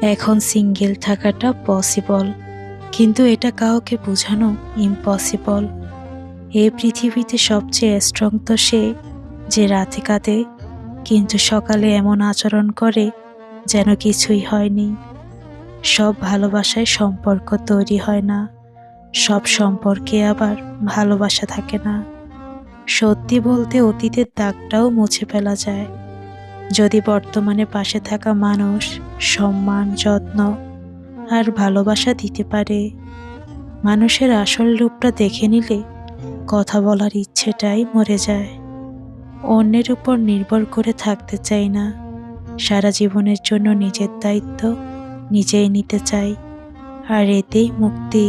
এখন সিঙ্গেল থাকাটা পসিবল, কিন্তু এটা কাউকে বোঝানো ইম্পসিবল। এই পৃথিবীতে সবচেয়ে স্ট্রং তো সে, যে রাতে কাঁদে কিন্তু সকালে এমন আচরণ করে যেন কিছুই হয়নি। সব ভালোবাসায় সম্পর্ক তৈরি হয় না, সব সম্পর্কে আবার ভালোবাসা থাকে না। সত্যি বলতে অতীতের দাগটাও মুছে ফেলা যায়, যদি বর্তমানে পাশে থাকা মানুষ সম্মান, যত্ন আর ভালোবাসা দিতে পারে। মানুষের আসল রূপটা দেখে নিলে কথা বলার ইচ্ছেটাই মরে যায়। অন্যের উপর নির্ভর করে থাকতে চাই না, সারা জীবনের জন্য নিজের দায়িত্ব নিজেই নিতে চাই, আর এতেই মুক্তি।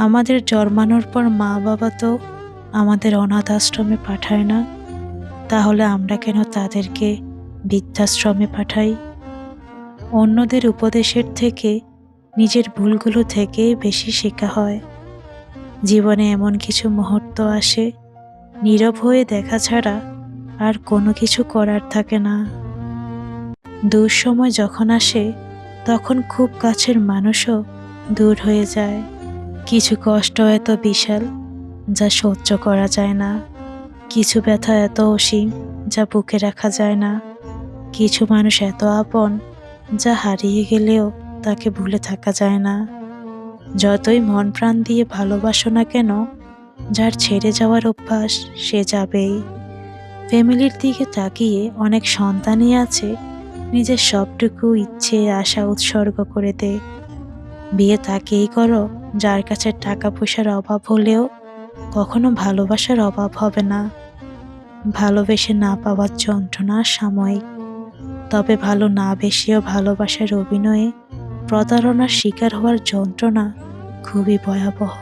আমাদের জন্মানোর পর মা বাবা তো আমাদের অনাথ আশ্রমে পাঠায় না, তাহলে আমরা কেন তাদেরকে বৃদ্ধাশ্রমে পাঠাই? অন্যদের উপদেশের থেকে নিজের ভুলগুলো থেকে বেশি শেখা হয়। জীবনে এমন কিছু মুহূর্ত আসে, নীরব হয়ে দেখা ছাড়া আর কোনো কিছু করার থাকে না। দুঃসময় যখন আসে, তখন খুব কাছের মানুষও দূর হয়ে যায়। কিছু কষ্ট এত বিশাল যা সহ্য করা যায় না, কিছু ব্যথা এত অসীম যা বুকে রাখা যায় না, কিছু মানুষ এত আপন যা হারিয়ে গেলেও তাকে ভুলে থাকা যায় না। যতই মন প্রাণ দিয়ে ভালোবাসো না কেন, যার ছেড়ে যাওয়ার অভ্যাস সে যাবেই। ফ্যামিলির দিকে তাকিয়ে অনেক সন্তানই আছে নিজের সবটুকু ইচ্ছে আশা উৎসর্গ করে দে। বিয়ে তাকেই করো যার কাছে টাকা পয়সার অভাব হলেও কখনো ভালোবাসার অভাব হবে না। ভালোবেসে না পাওয়ার যন্ত্রণা সাময়িক, তবে ভালো না বেশিও ভালোবাসার অভিনয়ে প্রতারণার শিকার হওয়ার যন্ত্রণা খুবই ভয়াবহ।